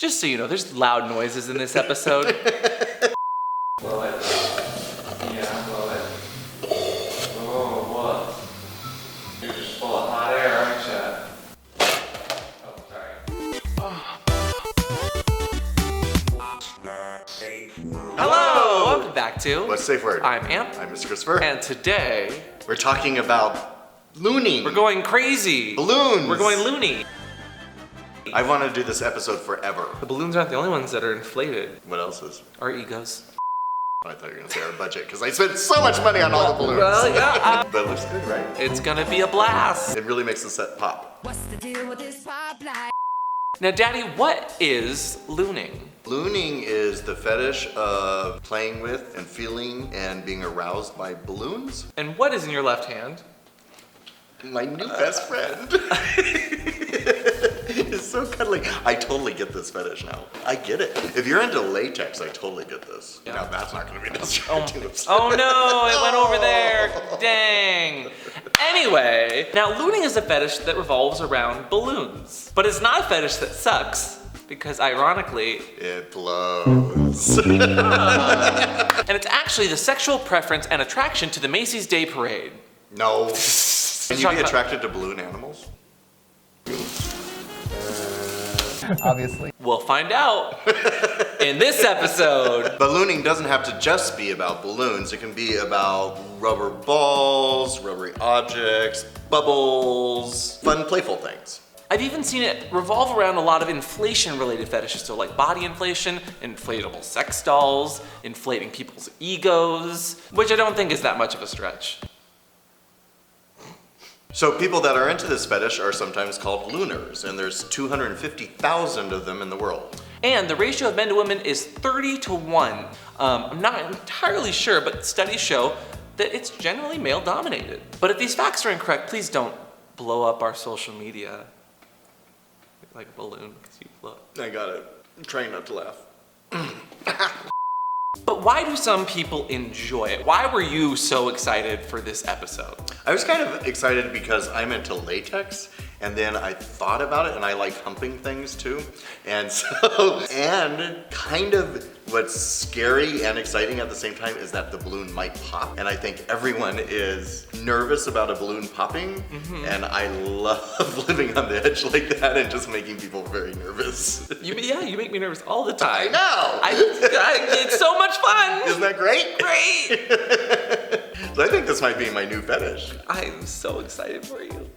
Just so you know, there's loud noises in this episode. Blow it. Yeah, blow it. Oh, what? You're just full of hot air, aren't you? Oh, sorry. Hello! Welcome back to What's Safeword? I'm Amp. I'm Mr. Kristofer. And today, we're talking about looning. we're going crazy. Balloons. We're going loony. I want to do this episode forever. The balloons aren't the only ones that are inflated. What else is? Our egos. I thought you were going to say our budget, because I spent so much money on all the balloons. Well, yeah. But it looks good, right? It's gonna be a blast. It really makes the set pop. What's the deal with this pop light? Now, Daddy, what is looning? Looning is the fetish of playing with and feeling and being aroused by balloons. And what is in your left hand? My new best friend. It's so cuddly. I totally get this fetish now. I get it. If you're into latex, I totally get this. Yeah. Now that's not going to be distracting. Oh no, it went over there. Dang. Anyway, now looning is a fetish that revolves around balloons. But it's not a fetish that sucks, because ironically, It blows. and it's actually the sexual preference and attraction to the Macy's Day Parade. No. Can you be attracted to balloon animals? Obviously. We'll find out in this episode. Ballooning doesn't have to just be about balloons. It can be about rubber balls, rubbery objects, bubbles, fun, playful things. I've even seen it revolve around a lot of inflation-related fetishes, so like body inflation, inflatable sex dolls, inflating people's egos, which I don't think is that much of a stretch. So people that are into this fetish are sometimes called looners, and there's 250,000 of them in the world. And the ratio of men to women is 30 to 1. I'm not entirely sure, but studies show that it's generally male-dominated. But if these facts are incorrect, please don't blow up our social media like a balloon, because you blow up. I got it. I'm trying not to laugh. But why do some people enjoy it? Why were you so excited for this episode? I was kind of excited because I'm into latex, and then I thought about it, and I like humping things too. And so, and kind of what's scary and exciting at the same time is that the balloon might pop. And I think everyone is nervous about a balloon popping, and I love living on the edge like that and just making people very nervous. You make me nervous all the time. I know! It's so much fun! Isn't that great? Great! So I think this might be my new fetish. I'm so excited for you.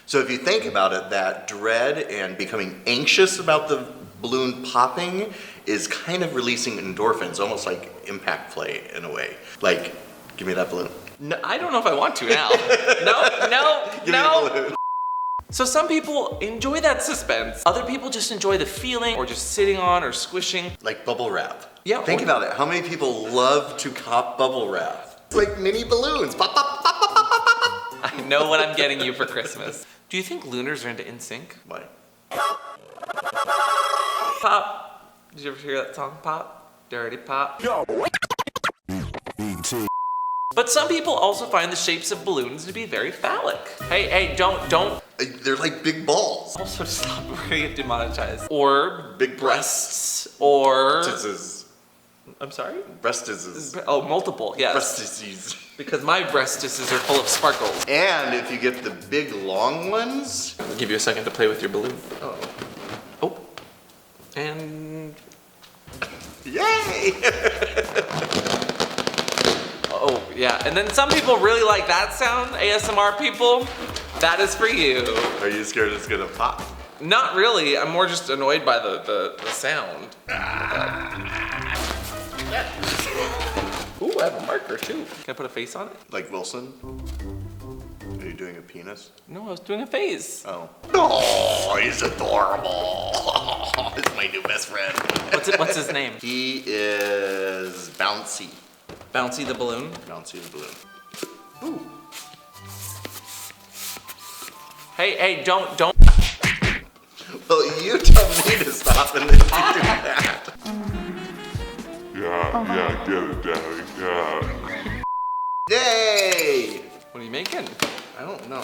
So if you think about it, that dread and becoming anxious about the balloon popping is kind of releasing endorphins, almost like impact play in a way. Like, give me that balloon. No, I don't know if I want to now. Give me the balloon. So some people enjoy that suspense. Other people just enjoy the feeling or just sitting on or squishing. Like bubble wrap. Yeah. Think about it. How many people love to cop bubble wrap? It's like mini balloons. Pop, pop, pop, pop, pop, pop, pop. I know what I'm getting you for Christmas. Do you think looners are into NSYNC? Why? Pop. Did you ever hear that song, Pop? Dirty Pop? No. But some people also find the shapes of balloons to be very phallic. Hey, don't. They're like big balls. Also stop, we're gonna get demonetized. Or Big breasts, or... Breastises. I'm sorry? Breastises. Oh, multiple, yes. Breastises. Because my breastises are full of sparkles. And if you get the big long ones, I'll give you a second to play with your balloon. Oh. And... yay! Oh, yeah. And then some people really like that sound, ASMR people. That is for you. Are you scared it's gonna pop? Not really. I'm more just annoyed by the sound. Ooh, I have a marker too. Can I put a face on it? Like Wilson? Are you doing a penis? No, I was doing a face. Oh. Oh, he's adorable. He's my new best friend. What's his name? He is Bouncy. Bouncy the balloon. Bouncy the balloon. Ooh. Hey, don't. Well, you tell me to stop and then you do that. Yeah, get it, Daddy. Yeah. Yay! What are you making? I don't know.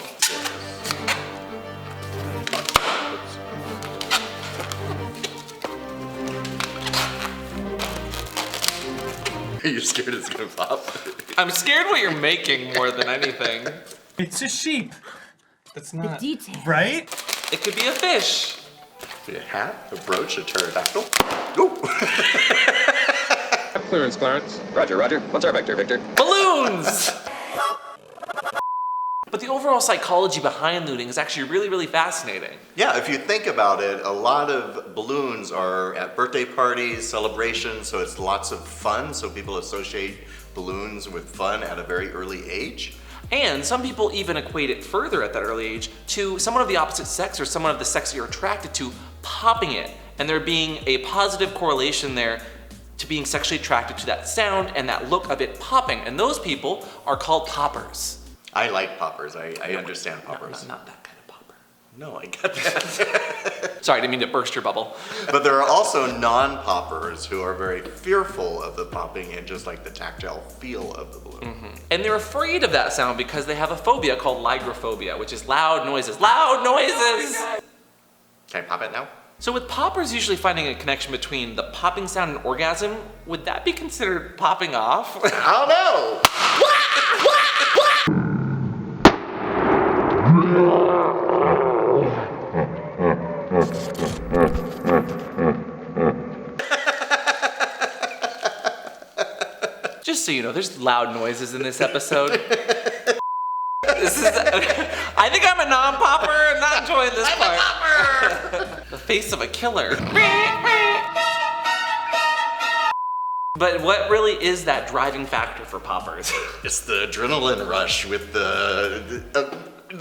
Are you scared it's gonna pop? I'm scared what you're making more than anything. It's a sheep. That's not. Detail. Right? It could be a fish. A hat, a brooch, a pterodactyl. Ooh. Clearance, Clarence. Roger, roger. What's our vector, Victor? Balloons! But the overall psychology behind looting is actually really, really fascinating. Yeah, if you think about it, a lot of balloons are at birthday parties, celebrations, so it's lots of fun. So people associate balloons with fun at a very early age. And some people even equate it further at that early age to someone of the opposite sex or someone of the sex you're attracted to popping it, and there being a positive correlation there to being sexually attracted to that sound and that look of it popping. And those people are called poppers. I like poppers. I understand poppers. Not that kind of popper. No, I get that. Sorry, I didn't mean to burst your bubble. But there are also non-poppers who are very fearful of the popping and just like the tactile feel of the balloon. And they're afraid of that sound because they have a phobia called lygrophobia, which is loud noises. Loud noises! Can I pop it now? So with poppers usually finding a connection between the popping sound and orgasm, would that be considered popping off? I don't know. Just so you know, there's loud noises in this episode. I think I'm a non-popper. I'm not enjoying this part. The face of a killer. But what really is that driving factor for poppers? It's the adrenaline rush with the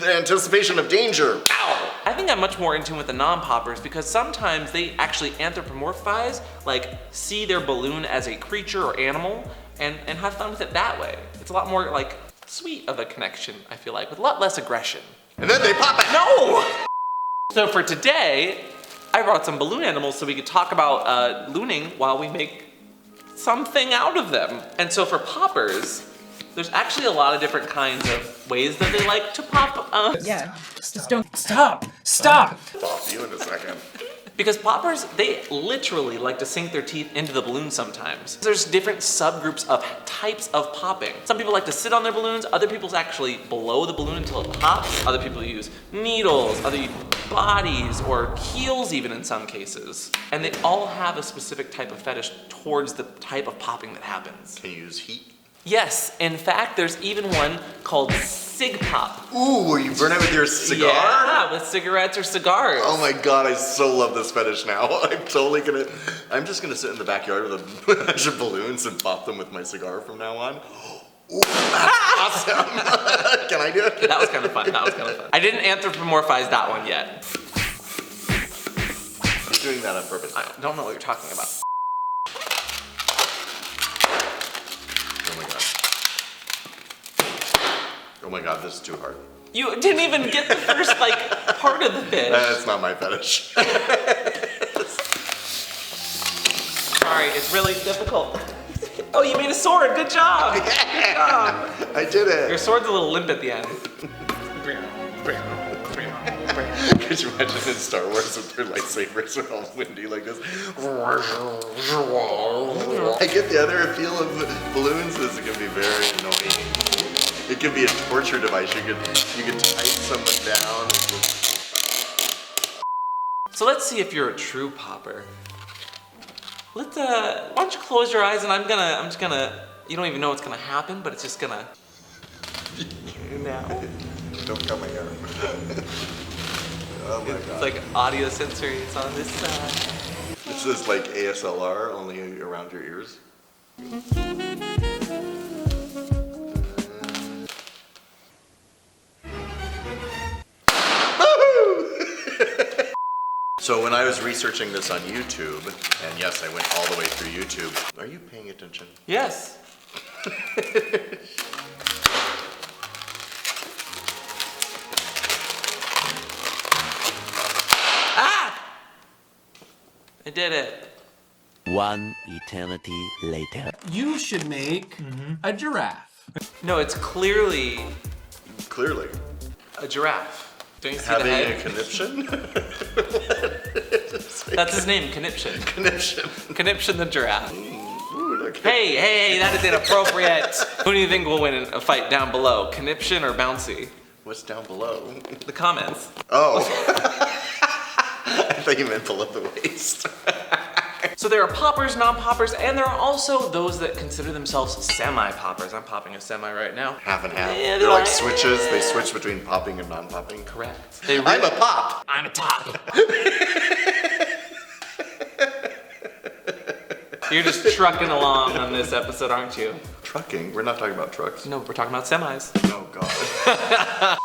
anticipation of danger. Ow! I think I'm much more in tune with the non-poppers because sometimes they actually anthropomorphize, like see their balloon as a creature or animal and have fun with it that way. It's a lot more like sweet of a connection, I feel like, with a lot less aggression. And then they pop it. No! So for today, I brought some balloon animals so we could talk about looning while we make something out of them. And so for poppers, there's actually a lot of different kinds of ways that they like to pop. Yeah, just don't. Stop! Stop! Stop you in a second. Because poppers, they literally like to sink their teeth into the balloon sometimes. There's different subgroups of types of popping. Some people like to sit on their balloons, other people actually blow the balloon until it pops. Other people use needles, other use bodies or heels even in some cases. And they all have a specific type of fetish towards the type of popping that happens. Can you use heat? Yes, in fact, there's even one called Sig Pop. Ooh, where you burn it with your cigar? Yeah, with cigarettes or cigars. Oh my god, I so love this fetish now. I'm just gonna sit in the backyard with a bunch of balloons and pop them with my cigar from now on. Ooh, that's awesome. Can I do it? That was kind of fun, I didn't anthropomorphize that one yet. I'm doing that on purpose. I don't know what you're talking about. Oh my god, this is too hard. You didn't even get the first, part of the fish. That's not my fetish. Sorry, it's really difficult. Oh, you made a sword, good job. Yeah. Good job. I did it. Your sword's a little limp at the end. Could you imagine in Star Wars if their lightsabers are all windy like this? I get the other appeal of balloons is it can be very annoying. It can be a torture device. You can tie someone down. So let's see if you're a true popper. Why don't you close your eyes and I'm just gonna, you don't even know what's gonna happen, but it's just gonna, now. Don't cut my hair. Oh my god. It's like audio sensory, it's on this side. This is like ASLR, only around your ears. So when I was researching this on YouTube, and yes, I went all the way through YouTube. Are you paying attention? Yes. I did it. One eternity later. You should make a giraffe. No, it's clearly Clearly. a giraffe. Don't you see Having the a head? conniption? That's his name, Conniption. Conniption. Conniption the giraffe. Ooh, Hey, that is inappropriate. Who do you think will win in a fight down below? Conniption or Bouncy? What's down below? The comments. Oh. I thought you meant below the waist. So there are poppers, non-poppers, and there are also those that consider themselves semi-poppers. I'm popping a semi right now. Half and half. Yeah, They're like switches. They switch between popping and non-popping. Correct. I'm a pop. I'm a top. You're just trucking along on this episode, aren't you? Trucking? We're not talking about trucks. No, we're talking about semis. Oh, God.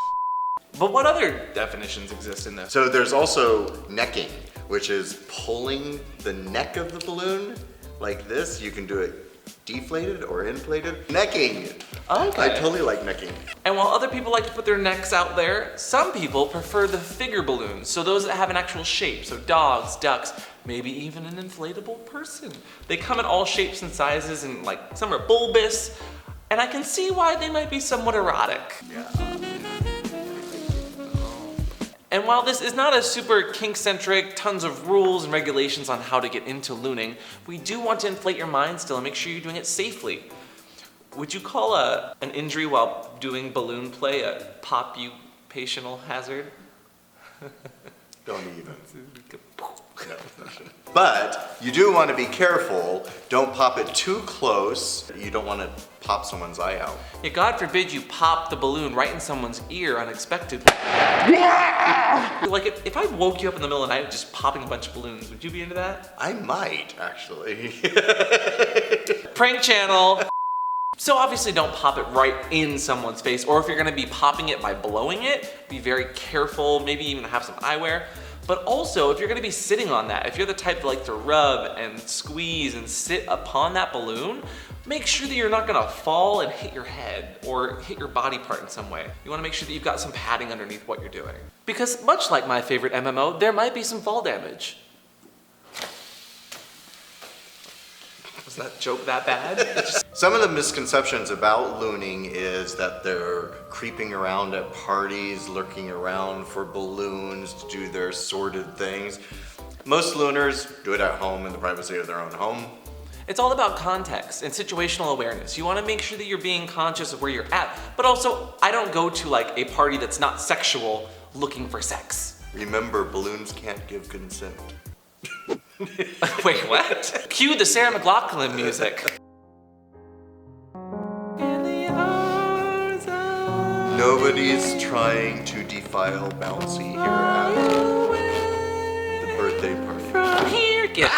But what other definitions exist in this? So there's also necking, which is pulling the neck of the balloon like this. You can do it deflated or inflated. Necking. Okay. I totally like necking. And while other people like to put their necks out there, some people prefer the figure balloons. So those that have an actual shape. So dogs, ducks, maybe even an inflatable person. They come in all shapes and sizes, and like some are bulbous. And I can see why they might be somewhat erotic. Yeah. And while this is not a super kink-centric, tons of rules and regulations on how to get into looning, we do want to inflate your mind still and make sure you're doing it safely. Would you call an injury while doing balloon play a populational hazard? Don't even. No. But you do want to be careful. Don't pop it too close. You don't want to pop someone's eye out. Yeah, God forbid you pop the balloon right in someone's ear unexpectedly. Like if I woke you up in the middle of the night just popping a bunch of balloons, would you be into that? I might, actually. Prank channel. So obviously don't pop it right in someone's face, or if you're gonna be popping it by blowing it, be very careful, maybe even have some eyewear. But also, if you're gonna be sitting on that, if you're the type that like to rub and squeeze and sit upon that balloon, make sure that you're not gonna fall and hit your head or hit your body part in some way. You wanna make sure that you've got some padding underneath what you're doing. Because much like my favorite MMO, there might be some fall damage. Was that joke that bad? Some of the misconceptions about looning is that they're creeping around at parties, lurking around for balloons to do their sordid things. Most looners do it at home in the privacy of their own home. It's all about context and situational awareness. You want to make sure that you're being conscious of where you're at, but also I don't go to like a party that's not sexual looking for sex. Remember, balloons can't give consent. Wait, what? Cue the Sarah McLachlan music. Nobody's trying to defile Bouncy here at the birthday party. From here, get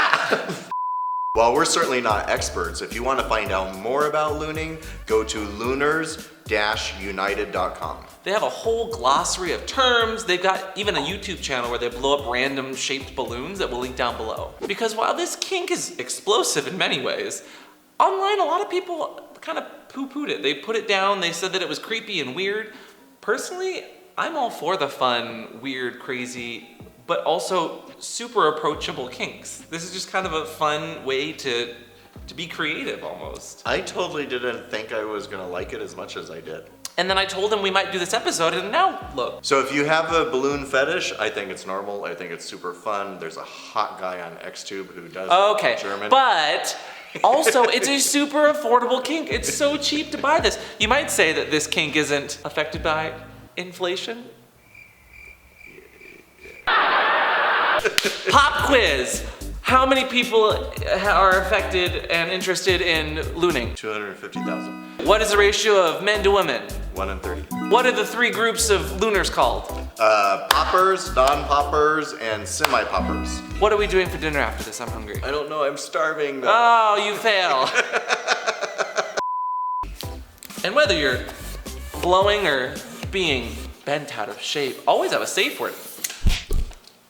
While we're certainly not experts, if you want to find out more about looning, go to LOONERS-United.com. They have a whole glossary of terms. They've got even a YouTube channel where they blow up random shaped balloons that we'll link down below. Because while this kink is explosive in many ways, online a lot of people kind of poo-pooed it. They put it down, they said that it was creepy and weird. Personally, I'm all for the fun, weird, crazy, but also super approachable kinks. This is just kind of a fun way to be creative almost. I totally didn't think I was gonna like it as much as I did. And then I told them we might do this episode, and now look. So if you have a balloon fetish, I think it's normal. I think it's super fun. There's a hot guy on XTube who does Okay, German. but also it's a super affordable kink. It's so cheap to buy this. You might say that this kink isn't affected by inflation. Pop quiz. How many people are affected and interested in looning? 250,000. What is the ratio of men to women? 1 in 30. What are the 3 groups of looners called? Poppers, non-poppers, and semi-poppers. What are we doing for dinner after this? I'm hungry. I don't know, I'm starving. Oh, you fail. And whether you're blowing or being bent out of shape, always have a safe word.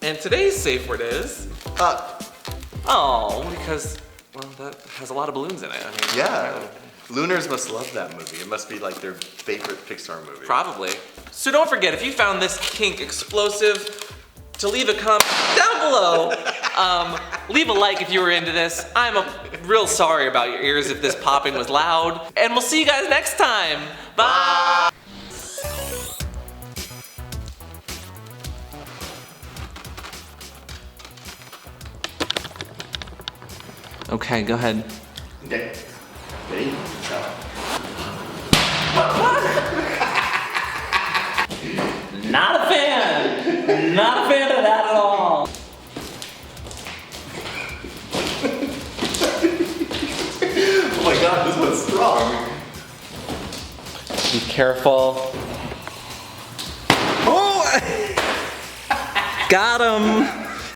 And today's safe word is... Oh, because, well, that has a lot of balloons in it. I mean, Yeah. Looners must love that movie. It must be like their favorite Pixar movie. Probably. So don't forget, if you found this kink explosive, to leave a comment down below. Leave a like if you were into this. I'm real sorry about your ears if this popping was loud. And we'll see you guys next time. Bye. Okay, go ahead. Okay. Ready? Go. Not a fan. Not a fan of that at all. Oh my god, this one's strong. Be careful. Oh! Got him.